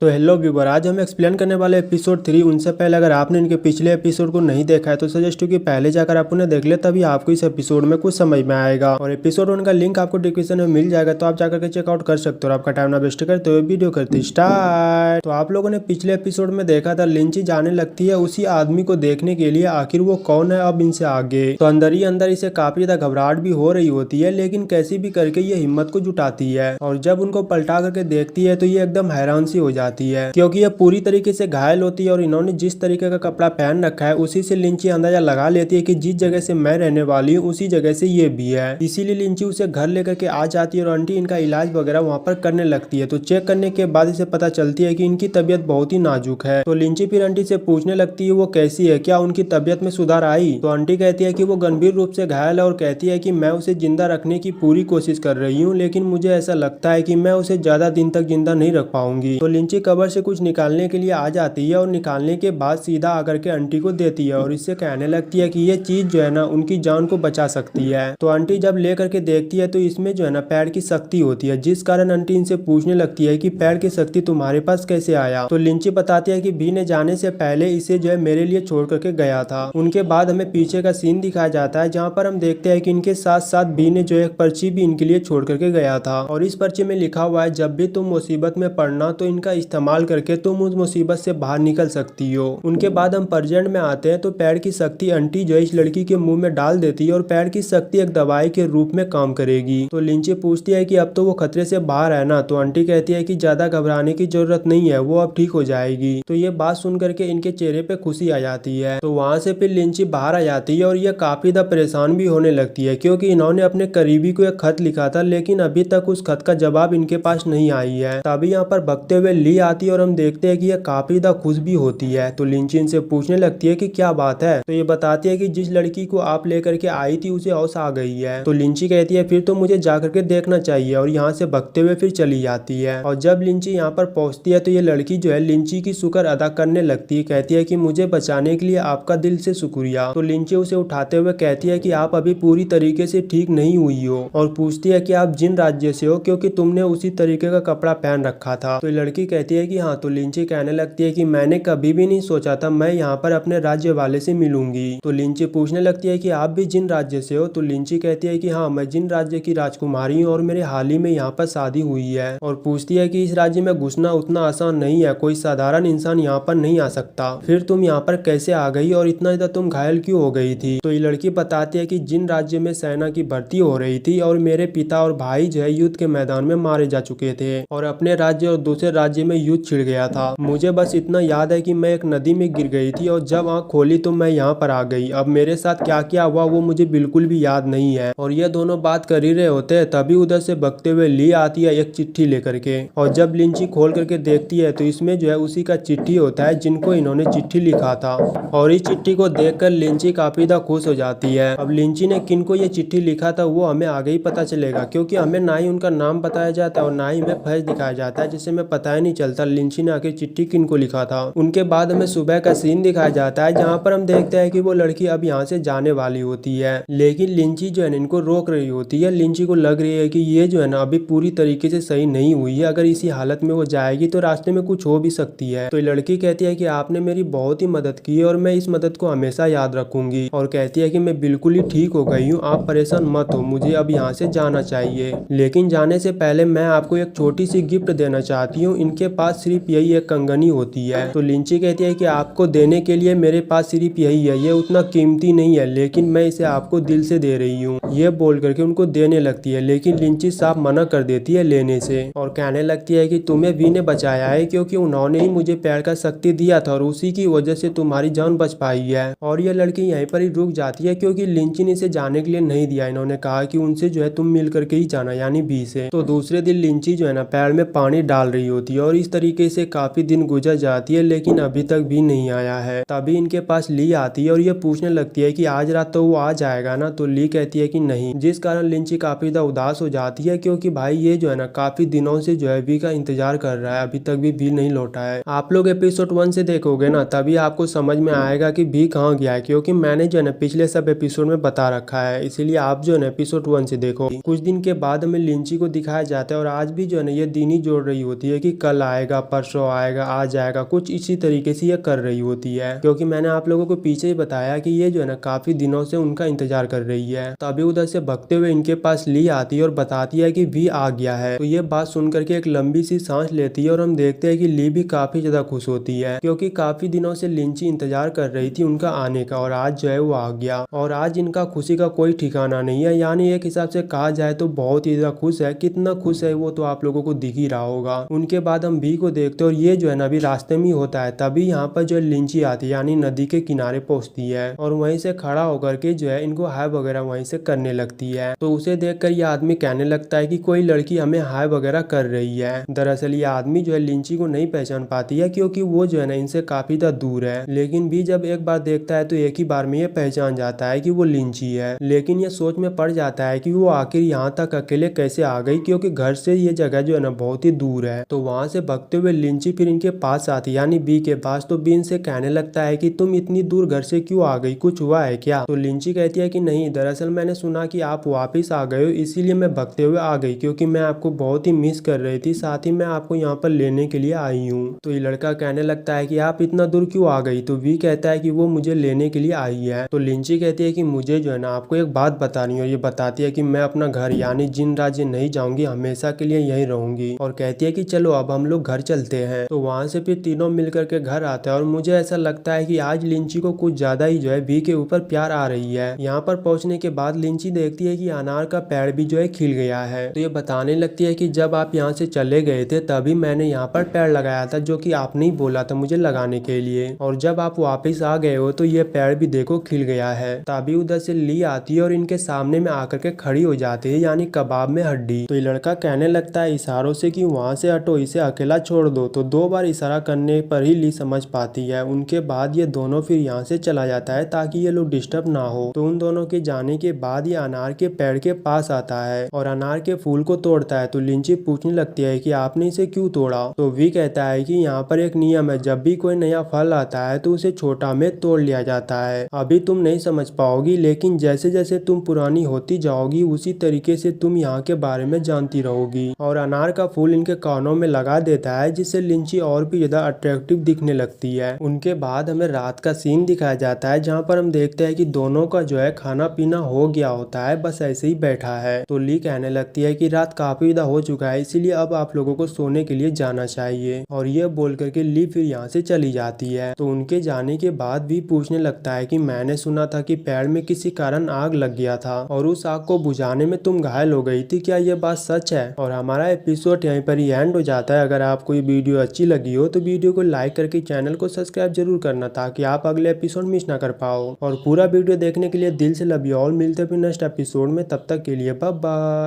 तो hello viewer, आज हम एक्सप्लेन करने वाले एपिसोड 3। उनसे पहले अगर आपने इनके पिछले एपिसोड को नहीं देखा है तो सजेस्ट हूँ कि पहले जाकर आप उन्हें देख ले, तभी आपको इस एपिसोड में कुछ समझ में आएगा। और एपिसोड 1 का लिंक आपको डिस्क्रिप्शन में मिल जाएगा, तो आप जाकर के चेकआउट कर सकते हो। और आपका टाइम ना वेस्ट करते हुए वीडियो करते स्टार्ट। तो आप लोगों ने पिछले एपिसोड में देखा था, लिंची जाने लगती है उसी आदमी को देखने के लिए, आखिर वो कौन है अब इनसे आगे। तो अंदर ही अंदर इसे काफी ज्यादा घबराहट भी हो रही होती है, लेकिन कैसी भी करके ये हिम्मत को जुटाती है। और जब उनको पलटा करके देखती है तो ये एकदम हैरान सी हो जाती है, क्योंकि पूरी तरीके से घायल होती है। और इन्होंने जिस तरीके का कपड़ा पहन रखा है उसी से लिंची अंदाजा लगा लेती है कि जिस जगह से मैं रहने वाली हूँ उसी जगह से ये भी है। इसीलिए लिंची उसे घर लेकर के आ जाती है और आंटी इनका इलाज वगैरह वहाँ पर करने लगती है। तो चेक करने के बाद इसे पता चलती है कि इनकी तबीयत बहुत ही नाजुक है। तो लिंची फिर आंटी से पूछने लगती है वो कैसी है, क्या उनकी तबीयत में सुधार आई। तो आंटी कहती है कि वो गंभीर रूप से घायल है और कहती है कि मैं उसे जिंदा रखने की पूरी कोशिश कर रही हूँ, लेकिन मुझे ऐसा लगता है कि मैं उसे ज्यादा दिन तक जिंदा नहीं रख पाऊंगी। तो लिंची कबर से कुछ निकालने के लिए आ जाती है और निकालने के बाद सीधा आकर के आंटी को देती है और इससे कहने लगती है कि ये चीज जो है ना उनकी जान को बचा सकती है। तो आंटी जब ले करके देखती है तो इसमें जो है ना पैर की शक्ति होती है, जिस कारण आंटी इनसे पूछने लगती है कि पैर की शक्ति तुम्हारे पास कैसे आया। तो लिंची बताती है कि भी ने जाने से पहले इसे जो है मेरे लिए छोड़ करके गया था। उनके बाद हमें पीछे का सीन दिखाया जाता है, जहाँ पर हम देखते हैं कि इनके साथ साथ भी ने जो एक पर्ची भी इनके लिए छोड़ करके गया था। और इस पर्ची में लिखा हुआ है, जब भी तुम मुसीबत में पड़ना तो इनका इस्तेमाल करके तुम उस मुसीबत से बाहर निकल सकती हो। उनके बाद हम प्रेजेंट में आते हैं तो पैर की शक्ति आंटी जो इस लड़की के मुंह में डाल देती है और पैर की शक्ति एक दवाई के रूप में काम करेगी। तो लिंची पूछती है कि अब तो वो खतरे से बाहर है ना। तो आंटी कहती है कि ज्यादा घबराने की जरूरत नहीं है, वो अब ठीक हो जाएगी। तो ये बात सुन करके इनके चेहरे पे खुशी आ जाती है। तो वहाँ से फिर लिंची बाहर आ जाती है और ये काफी ज्यादा परेशान भी होने लगती है, क्योंकि इन्होंने अपने करीबी को एक खत लिखा था, लेकिन अभी तक उस खत का जवाब इनके पास नहीं आई है। तभी यहाँ पर भगते हुए ली आती है और हम देखते हैं कि ये काफी ज्यादा खुश भी होती है। तो लिंची इनसे पूछने लगती है कि क्या बात है। तो ये बताती है कि जिस लड़की को आप लेकर के आई थी उसे होश आ गई है। तो लिंची कहती है फिर तो मुझे जाकर के देखना चाहिए, और यहाँ से भगते हुए फिर चली जाती है। और जब लिंची यहाँ पर पहुंचती है तो ये लड़की जो है लिंची की शुक्र अदा करने लगती है, कहती है कि मुझे बचाने के लिए आपका दिल से शुक्रिया। तो लिंची उसे उठाते हुए कहती है कि आप अभी पूरी तरीके से ठीक नहीं हुई हो, और पूछती है कि आप जिन राज्य से हो, क्योंकि तुमने उसी तरीके का कपड़ा पहन रखा था। तो लड़की कहती है कि हाँ। तो लिंची कहने लगती है कि मैंने कभी भी नहीं सोचा था मैं यहाँ पर अपने राज्य वाले से मिलूंगी। तो लिंची पूछने लगती है कि आप भी जिन राज्य से हो। तो लिंची कहती है कि हाँ, मैं जिन राज्य की राजकुमारी हूँ और मेरे हाल ही में यहाँ पर शादी हुई है। और पूछती है कि इस राज्य में घुसना उतना आसान नहीं है, कोई साधारण इंसान यहाँ पर नहीं आ सकता। फिर तुम यहाँ पर कैसे आ गई और इतना ज्यादा तुम घायल क्यों हो गई थी। तो ये लड़की बताती है कि जिन राज्य में सेना की भर्ती हो रही थी और मेरे पिता और भाई जो है युद्ध के मैदान में मारे जा चुके थे, और अपने राज्य और दूसरे राज्य में युद्ध छिड़ गया था। मुझे बस इतना याद है कि मैं एक नदी में गिर गई थी और जब आंख खोली तो मैं यहाँ पर आ गई। अब मेरे साथ क्या क्या हुआ वो मुझे बिल्कुल भी याद नहीं है। और ये दोनों बात कर ही रहे होते हैं, तभी उधर से भगते हुए ली आती है एक चिट्ठी लेकर के। और जब लिंची खोल करके देखती है तो इसमें जो है उसी का चिट्ठी होता है जिनको इन्होंने चिट्ठी लिखा था। और इस चिट्ठी को देखकर लिंची काफी ज्यादा खुश हो जाती है। अब लिंची ने किनको ये चिट्ठी लिखा था वो हमें आगे ही पता चलेगा, क्योंकि हमें ना ही उनका नाम बताया जाता है और ना ही हमें फैज दिखाया जाता है, जिससे हमें पता ही नहीं चलता लिंची ने आखिर चिट्ठी किनको लिखा था। उनके बाद हमें सुबह का सीन दिखाया जाता है, जहाँ पर हम देखते हैं कि वो लड़की अब यहाँ से जाने वाली होती है, लेकिन लिंची जो है इनको रोक रही होती है। लिंची को लग रही है कि ये जो है ना अभी पूरी तरीके से सही नहीं हुई है, अगर इसी हालत में वो जाएगी तो रास्ते में कुछ हो भी सकती है। तो लड़की कहती है कि आपने मेरी बहुत ही मदद की है और मैं इस मदद को हमेशा याद रखूंगी। और कहती है कि मैं बिल्कुल ही ठीक हो गई हूँ, आप परेशान मत हो, मुझे अब यहाँ से जाना चाहिए। लेकिन जाने से पहले मैं आपको एक छोटी सी गिफ्ट देना चाहती हूँ, इनके पास सिर्फ यही एक कंगनी होती है। तो लिंची कहती है कि आपको देने के लिए मेरे पास सिर्फ यही है, ये उतना कीमती नहीं है, लेकिन मैं इसे आपको दिल से दे रही हूँ। ये बोल करके उनको देने लगती है, लेकिन लिंची साफ मना कर देती है लेने से, और कहने लगती है कि तुम्हें वी ने बचाया है, क्योंकि उन्होंने ही मुझे पैर का शक्ति दिया था और उसी की वजह से तुम्हारी जान बच पाई है। और ये लड़की यहीं पर ही रुक जाती है, क्योंकि लिंची ने इसे जाने के लिए नहीं दिया। इन्होंने कहा कि उनसे जो है तुम मिल करके ही जाना, यानी बी से। तो दूसरे दिन लिंची जो है ना पैर में पानी डाल रही होती है और इस तरीके से काफी दिन गुजर जाती है, लेकिन अभी तक भी नहीं आया है। तभी इनके पास ली आती है और ये पूछने लगती है कि आज रात तो वो आ जाएगा ना। तो ली कहती है कि नहीं, जिस कारण लिंची काफी ज्यादा उदास हो जाती है, क्योंकि भाई ये जो है ना काफी दिनों से जो है वी का इंतजार कर रहा है, अभी तक भी वी नहीं लौटा है। आप लोग एपिसोड 1 से देखोगे ना तभी आपको समझ में आएगा कि वी कहाँ गया है, क्योंकि मैंने जो है ना पिछले सब एपिसोड में बता रखा है, इसीलिए आप जो है ना एपिसोड 1 से देखो। कुछ दिन के बाद हमें लिंची को दिखाया जाता है और आज भी जो है ना ये दिन ही जोड़ रही होती है कि कल आएगा, परसों आएगा, आज आएगा, कुछ इसी तरीके से ये कर रही होती है। क्योंकि मैंने आप लोगों को पीछे ही बताया कि ये जो है ना काफी दिनों से उनका इंतजार कर रही है। तभी उधर से भगते हुए इनके पास ली आती है और बताती है कि वी आ गया है। तो ये बात सुन करके एक लंबी सी सांस लेती है और हम देखते हैं कि ली भी काफी ज्यादा खुश होती है, क्योंकि काफी दिनों से लिंची इंतजार कर रही थी उनका आने का और आज जो है वो आ गया। और आज इनका खुशी का कोई ठिकाना नहीं है, यानी एक हिसाब से कहा जाए तो बहुत ही ज्यादा खुश है। कितना खुश है वो तो आप लोगों को दिख ही रहा होगा। उनके बाद हम वी को देखते हैं और ये जो है ना अभी रास्ते में ही होता है। तभी यहाँ पर जो है लिंची आती है, यानी नदी के किनारे पहुंचती है और वहीं से खड़ा होकर के जो है इनको हाय वगैरह वहीं से करने लगती है। तो उसे देखकर ये आदमी कहने लगता है कि कोई लड़की हमें हाय वगैरह कर रही है। दरअसल ये आदमी जो है लिंची को नहीं पहचान पाती है, क्योंकि वो जो है ना इनसे काफी ज्यादा दूर है। लेकिन भी जब एक बार देखता है तो एक ही बार में ये पहचान जाता है कि वो लिंची है। लेकिन ये सोच में पड़ जाता है कि वो आखिर यहाँ तक अकेले कैसे आ गई, क्योंकि घर से ये जगह जो है ना बहुत ही दूर है। तो वहां से भागते हुए लिंची फिर इनके पास आती है, यानी बी के पास। तो बी इनसे कहने लगता है कि तुम इतनी दूर घर से क्यों आ गई, कुछ हुआ है क्या? तो लिंची कहती है कि नहीं, दरअसल मैंने सुना कि आप वापिस आ गए हो, इसीलिए मैं भागते हुए आ गई, क्योंकि मैं आपको बहुत ही मिस कर रही थी, साथ ही मैं आपको यहाँ पर लेने के लिए आई हूँ। तो ये लड़का कहने लगता है कि आप इतना दूर क्यों आ गई? तो वी कहता है कि वो मुझे लेने के लिए आई है। तो लिंची कहती है कि मुझे जो है ना आपको एक बात बतानी है, और ये बताती है कि मैं अपना घर यानी जिन राज्य नहीं जाऊंगी, हमेशा के लिए यहीं रहूंगी। और कहती है कि चलो अब हम लोग घर चलते हैं। तो वहां से फिर तीनों मिलकर के घर आते हैं और मुझे ऐसा लगता है कि आज लिंची को कुछ ज्यादा ही जो है वी के ऊपर प्यार आ रही है। यहाँ पर पहुंचने के बाद लिंची देखती है कि अनार का पेड़ भी जो है खिल गया है। तो ये बताने लगती है कि जब आप यहाँ से चले गए थे तभी मैंने यहाँ पर पेड़ लगाया था, जो कि आपने ही बोला था मुझे लगाने के लिए, और जब आप वापस आ गए हो तो ये पेड़ भी देखो खिल गया है। तभी उधर से ली आती है और इनके सामने में आकर के खड़ी हो जाती है, यानी कबाब में हड्डी। तो ये लड़का कहने लगता है इशारों से कि वहां से हटो, इसे अकेला छोड़ दो। तो 2 बार इशारा करने पर ही ली समझ पाती है। उनके बाद ये दोनों फिर यहाँ से चला जाता है ताकि ये लोग डिस्टर्ब ना हो। तो उन दोनों के जाने के बाद ये अनार के पेड़ के पास आता है और अनार के फूल को तोड़ता है। तो लिंची पूछने लगती है कि आपने इसे क्यों तोड़ा? तो वी कहता है कि यहाँ पर एक नियम है, जब भी कोई नया फल आता है तो उसे छोटा में तोड़ लिया जाता है। अभी तुम नहीं समझ पाओगी, लेकिन जैसे जैसे तुम पुरानी होती जाओगी उसी तरीके से तुम यहाँ के बारे में जानती रहोगी। और अनार का फूल इनके कानों में लगा देता है, जिससे लिंची और भी ज्यादा अट्रैक्टिव दिखने लगती है। उनके बाद हमें रात का सीन दिखाया जाता है, जहाँ पर हम देखते हैं कि दोनों का जो है खाना पीना हो गया होता है, बस ऐसे ही बैठा है। तो ली कहने लगती है कि रात काफी ज्यादा हो चुका है, इसीलिए अब आप लोगों को सोने के लिए जाना चाहिए। और ये बोल करके ली फिर यहाँ से चली जाती है। तो उनके जाने के बाद भी पूछने लगता है कि मैंने सुना था कि पेड़ में किसी कारण आग लग गया था और उस आग को बुझाने में तुम घायल हो गई थी, क्या ये बात सच है? और हमारा एपिसोड यहीं पर ही एंड हो जाता है। अगर आपको ये वीडियो अच्छी लगी हो तो वीडियो को लाइक करके चैनल को सब्सक्राइब जरूर करना, ताकि आप अगले एपिसोड मिस ना कर पाओ। और पूरा वीडियो देखने के लिए दिल से लव यू ऑल। मिलते हैं फिर नेक्स्ट एपिसोड में, तब तक के लिए बाय बाय।